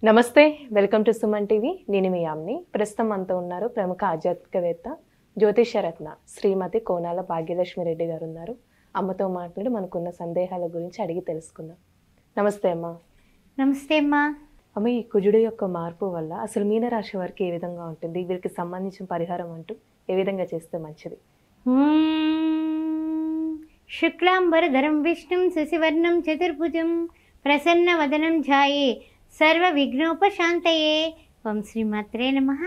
నమస్తే, welcome to Suman TV. నేను మీ యామ్ని. ప్రస్తుతం మనతో ఉన్నారు ప్రముఖ ఆధ్యాత్మికవేత్త, జ్యోతిషరత్న శ్రీమతి కోనాల భాగ్యలక్ష్మి రెడ్డి గారు ఉన్నారు. అమ్మతో మాట్లాడి మనకున్న సందేహాల గురించి అడిగి తెలుసుకుందాం. నమస్తే అమ్మ. నమస్తే అమ్మా. అమ్మ, ఈ కుజుడు యొక్క మార్పు వల్ల అసలు మీనరాశి వారికి ఏ విధంగా ఉంటుంది? వీరికి సంబంధించిన పరిహారం అంటూ ఏ విధంగా చేస్తే మంచిది? శుక్లాంబరధరం విష్ణుం శశివర్ణం చతుర్భుజం ప్రసన్నవదనం ఛాయే సర్వ విఘ్నోపశాంతయే. ఓం శ్రీమాత్రే నమః.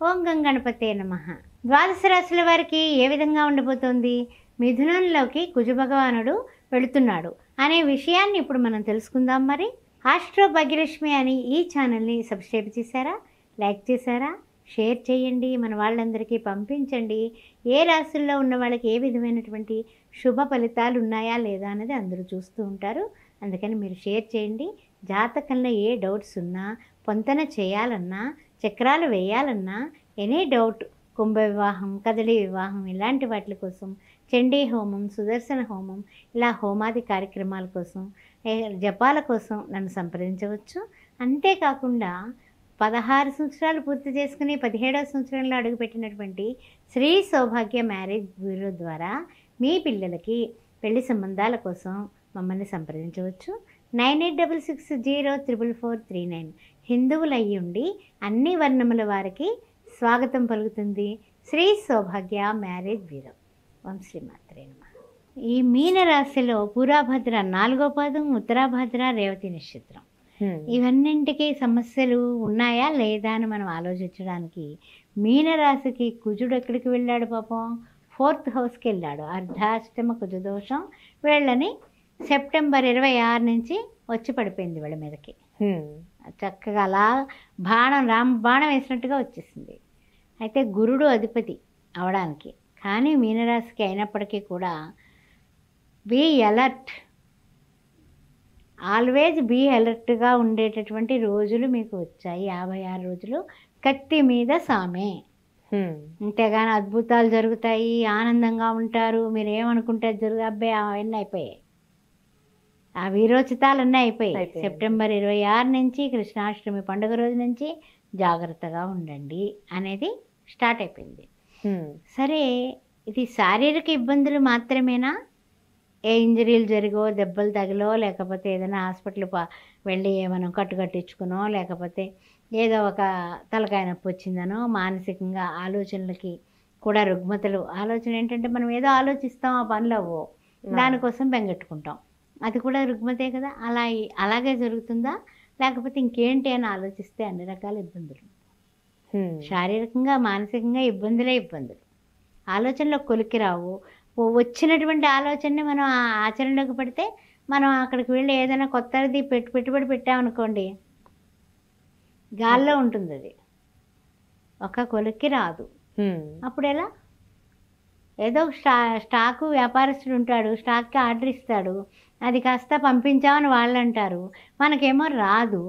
ఓం గంగణపతే నమః. ద్వాదశ రాశుల వారికి ఏ విధంగా ఉండబోతోంది? మిథునంలోకి కుజ భగవానుడు వెళుతున్నాడు అనే విషయాన్ని ఇప్పుడు మనం తెలుసుకుందాం. మరి ఆస్ట్రో భాగ్యలక్ష్మి అని ఈ ఛానల్ని సబ్స్క్రైబ్ చేశారా? లైక్ చేశారా? షేర్ చేయండి, మన వాళ్ళందరికీ పంపించండి. ఏ రాశుల్లో ఉన్న వాళ్ళకి ఏ విధమైనటువంటి శుభ ఫలితాలు ఉన్నాయా లేదా అనేది అందరూ చూస్తూ ఉంటారు. అందుకని మీరు షేర్ చేయండి. జాతకంలో ఏ డౌట్స్ ఉన్నా, పొంతన చేయాలన్నా, చక్రాలు వేయాలన్నా, ఎనీ డౌట్, కుంభ వివాహం, కదలి వివాహం, ఇలాంటి వాటి కోసం, చండీ హోమం, సుదర్శన హోమం, ఇలా హోమాది కార్యక్రమాల కోసం, జపాల కోసం నన్ను సంప్రదించవచ్చు. అంతేకాకుండా 16 సంవత్సరాలు పూర్తి చేసుకుని 17వ సంవత్సరంలో అడుగుపెట్టినటువంటి శ్రీ సౌభాగ్య మ్యారేజ్ బ్యూరో ద్వారా మీ పిల్లలకి పెళ్లి సంబంధాల కోసం మమ్మల్ని సంప్రదించవచ్చు. 9866044439. హిందువులు అయ్యి ఉండి అన్ని వర్ణముల వారికి స్వాగతం పలుకుతుంది శ్రీ సౌభాగ్య మ్యారేజ్ బ్యూరో. ఓం శ్రీమాత్రే నమః. ఈ మీనరాశిలో పూరాభద్ర 4వ పాదం, ఉత్తరాభద్ర, రేవతి నక్షత్రం, ఇవన్నింటికి సమస్యలు ఉన్నాయా లేదా అని మనం ఆలోచించడానికి మీనరాశికి కుజుడు ఎక్కడికి వెళ్ళాడు? పాపం 4th హౌస్కి వెళ్ళాడు. అర్ధాష్టమ కుజదోషం వీళ్ళని సెప్టెంబర్ 26 నుంచి వచ్చి పడిపోయింది వీళ్ళ మీదకి. చక్కగా అలా బాణం వేసినట్టుగా వచ్చేసింది. అయితే గురుడు అధిపతి అవడానికి, కానీ మీనరాశికి అయినప్పటికీ కూడా బీ అలర్ట్, ఆల్వేజ్ బీ అలర్ట్గా ఉండేటటువంటి రోజులు మీకు వచ్చాయి. 56 రోజులు కత్తి మీద సామే. అంతేగాని అద్భుతాలు జరుగుతాయి, ఆనందంగా ఉంటారు, మీరు ఏమనుకుంటే అబ్బాయి అవన్నీ అయిపోయాయి. ఆ వీరోచితాలన్నీ అయిపోయాయి. సెప్టెంబర్ 26 నుంచి కృష్ణాష్టమి పండుగ రోజు నుంచి జాగ్రత్తగా ఉండండి అనేది స్టార్ట్ అయిపోయింది. సరే, ఇది శారీరక ఇబ్బందులు మాత్రమేనా? ఏ ఇంజరీలు జరిగో, దెబ్బలు తగిలో, లేకపోతే ఏదైనా హాస్పిటల్ వెళ్ళి మనం కట్టించుకునో, లేకపోతే ఏదో ఒక తలకాయ నొప్పి వచ్చిందనో, మానసికంగా ఆలోచనలకి కూడా రుగ్మతలు. ఆలోచన ఏంటంటే మనం ఏదో ఆలోచిస్తాం, ఆ పనులు అవ్వో, దానికోసం బెంగెట్టుకుంటాం, అది కూడా రుగ్మతే కదా. అలాగే జరుగుతుందా? లేకపోతే ఇంకేంటి అని ఆలోచిస్తే అన్ని రకాల ఇబ్బందులు, శారీరకంగా మానసికంగా ఇబ్బందులు. ఆలోచనలో కొలిక్కి రావు. వచ్చినటువంటి ఆలోచనని మనం ఆచరణలోకి పెడితే, మనం అక్కడికి వెళ్ళి ఏదైనా కొత్తది పెట్టుబడి పెట్టామనుకోండి, గాల్లో ఉంటుంది, అది ఒక కొలిక్కి రాదు. అప్పుడు ఎలా? ఏదో స్టాకు వ్యాపారస్తుడు ఉంటాడు, స్టాక్కి ఆర్డర్ ఇస్తాడు, అది కాస్త పంపించామని వాళ్ళు అంటారు, మనకేమో రాదు,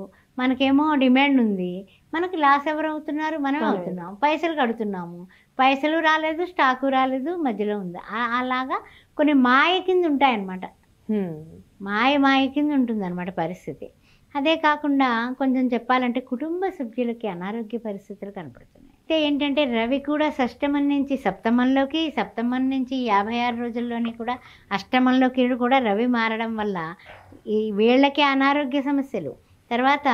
మనకేమో డిమాండ్ ఉంది, మనకి లాస్ ఎవరు అవుతున్నారు? మనం అవుతున్నాం. పైసలు కడుతున్నాము, పైసలు రాలేదు, స్టాకు రాలేదు, మధ్యలో ఉంది. అలాగా కొన్ని మాయ కింద ఉంటాయన్నమాట. మాయ కింద ఉంటుందన్నమాట పరిస్థితి. అదే కాకుండా కొంచెం చెప్పాలంటే కుటుంబ సభ్యులకి అనారోగ్య పరిస్థితులు కనపడుతున్నాయి. అయితే ఏంటంటే రవి కూడా షష్టమం నుంచి సప్తమంలోకి, సప్తమం నుంచి 56 రోజుల్లోని కూడా అష్టమంలోకి కూడా రవి మారడం వల్ల ఈ వీళ్ళకి అనారోగ్య సమస్యలు, తర్వాత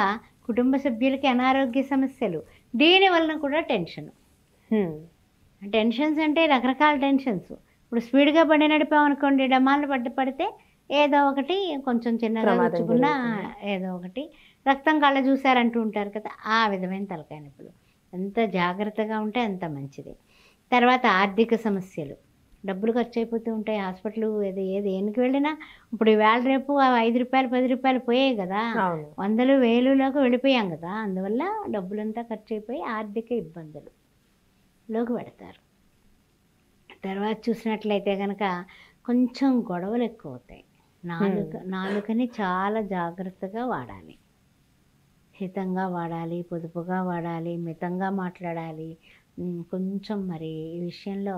కుటుంబ సభ్యులకి అనారోగ్య సమస్యలు, దీనివలన కూడా టెన్షన్స్ అంటే రకరకాల టెన్షన్స్. ఇప్పుడు స్పీడ్గా బండి నడిపామనుకోండి, డమాలు పడితే ఏదో ఒకటి కొంచెం చిన్నగా వచ్చుకున్నా ఏదో ఒకటి, రక్తం కళ్ళ చూసారంటూ ఉంటారు కదా, ఆ విధమైన తలకాయ నొప్పులు. ఎంత జాగ్రత్తగా ఉంటే అంత మంచిది. తర్వాత ఆర్థిక సమస్యలు, డబ్బులు ఖర్చు అయిపోతూ ఉంటాయి. హాస్పిటల్ దేనికి వెళ్ళినా ఇప్పుడు వేళ రేపు 5 రూపాయలు 10 రూపాయలు పోయాయి కదా, 100,000 1000లోకి వెళ్ళిపోయాం కదా. అందువల్ల డబ్బులంతా ఖర్చు అయిపోయి ఆర్థిక ఇబ్బందులులోకి పెడతారు. తర్వాత చూసినట్లయితే కనుక కొంచెం గొడవలు ఎక్కువ అవుతాయి. నాలుకని చాలా జాగ్రత్తగా వాడాలి, హితంగా వాడాలి, పొదుపుగా వాడాలి, మితంగా మాట్లాడాలి. కొంచెం మరి ఈ విషయంలో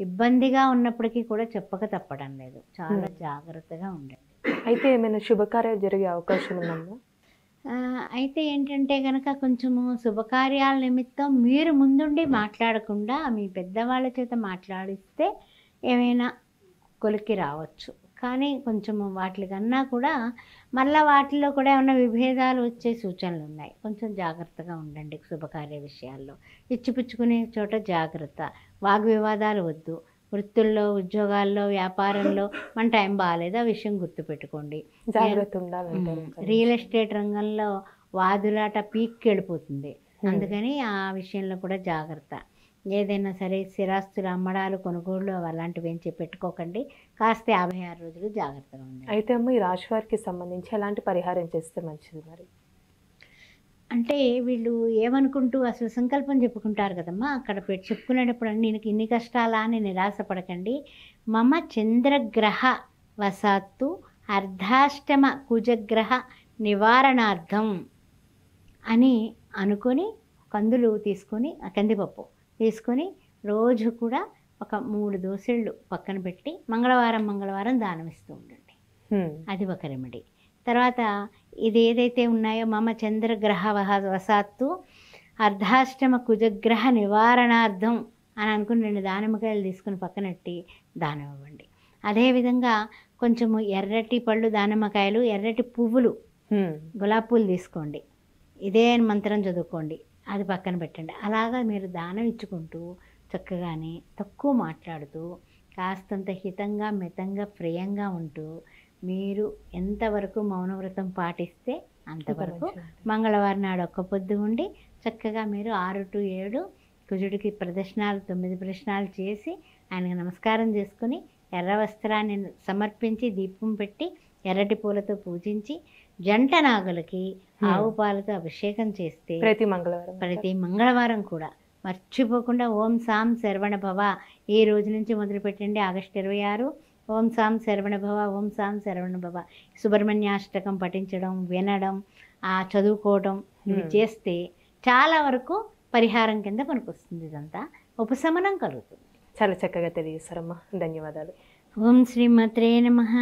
ఇబ్బందిగా ఉన్నప్పటికీ కూడా చెప్పక తప్పడం లేదు, చాలా జాగ్రత్తగా ఉండండి. అయితే ఏమైనా శుభకార్యాలు జరిగే అవకాశం ఉందా? అయితే ఏంటంటే కనుక కొంచెము శుభకార్యాల నిమిత్తం మీరు ముందుండి మాట్లాడకుండా మీ పెద్దవాళ్ళ చేత మాట్లాడిస్తే ఏమైనా కొలిక్కి రావచ్చు. కానీ కొంచెము వాటికన్నా కూడా మళ్ళీ వాటిలో కూడా ఏమైనా విభేదాలు వచ్చే సూచనలు ఉన్నాయి. కొంచెం జాగ్రత్తగా ఉండండి శుభకార్య విషయాల్లో. ఇచ్చిపుచ్చుకునే చోట జాగ్రత్త. వాగ్వివాదాలు వద్దు. వృత్తుల్లో, ఉద్యోగాల్లో, వ్యాపారంలో మన టైం బాగాలేదు, ఆ విషయం గుర్తుపెట్టుకోండి. జాగ్రత్త ఉండాలంటారు. రియల్ ఎస్టేట్ రంగంలో వాదులాట పీక్కి వెళ్ళిపోతుంది. అందుకని ఆ విషయంలో కూడా జాగ్రత్త. ఏదైనా సరే స్థిరాస్తులు అమ్మడాలు, కొనుగోళ్ళు అలాంటివి ఏం పెట్టుకోకండి. కాస్త 56 రోజులు జాగ్రత్తగా ఉండండి. అయితే అమ్మ, ఈ రాశి వారికి సంబంధించి ఎలాంటి పరిహారం చేస్తే మంచిది మరి? అంటే వీళ్ళు ఏమనుకుంటూ అసలు సంకల్పం చెప్పుకుంటారు కదమ్మా, అక్కడ చెప్పుకునేటప్పుడు నేను ఇన్ని కష్టాలా అని నిరాశపడకండి. మమ చంద్రగ్రహ వసాత్తు అర్ధాష్టమ కుజగ్రహ నివారణార్థం అని అనుకొని కందులు తీసుకొని, కందిపప్పు తీసుకొని రోజు కూడా ఒక 3 దోసెళ్ళు పక్కన పెట్టి మంగళవారం దానం ఇస్తూ ఉండండి. అది ఒక రెమెడీ. తర్వాత ఇది ఏదైతే ఉన్నాయో మమ చంద్రగ్రహ వసాత్తు అర్ధాష్టమ కుజగ్రహ నివారణార్థం అని అనుకుని 2 దానిమ్మకాయలు తీసుకుని పక్కనట్టి దానం ఇవ్వండి. అదేవిధంగా కొంచెము ఎర్రటి పళ్ళు దానిమ్మకాయలు, ఎర్రటి పువ్వులు, గులాబీ పూలు తీసుకోండి. ఇదే మంత్రం చదువుకోండి, అది పక్కన పెట్టండి. అలాగా మీరు దానం ఇచ్చుకుంటూ చక్కగానే తక్కువ మాట్లాడుతూ కాస్తంత హితంగా, మితంగా, ప్రియంగా ఉంటూ మీరు ఎంతవరకు మౌనవ్రతం పాటిస్తే అంతవరకు మంగళవారం నాడు ఒక్క పొద్దు ఉండి చక్కగా మీరు 6 to 7 కుజుడికి ప్రదక్షిణాలు 9 ప్రదక్షిణాలు చేసి ఆయనకు నమస్కారం చేసుకుని ఎర్ర వస్త్రాన్ని సమర్పించి దీపం పెట్టి ఎర్రటి పూలతో పూజించి జంట నాగులకి ఆవు పాలతో అభిషేకం చేస్తే ప్రతి మంగళవారం కూడా మర్చిపోకుండా ఓం సాం శరవణ భవ ఈ రోజు నుంచి మొదలుపెట్టండి. ఆగస్టు 26 ఓం సాం శరవణ భవ, ఓం సాం శరవణ భవ సుబ్రహ్మణ్యాష్టకం పఠించడం, వినడం, చదువుకోవడం ఇవి చేస్తే చాలా వరకు పరిహారం కింద పనికొస్తుంది. ఇదంతా ఉపశమనం కలుగుతుంది. చాలా చక్కగా తెలియజేశారమ్మా, ధన్యవాదాలు. ఓం శ్రీమాత్రే నమః.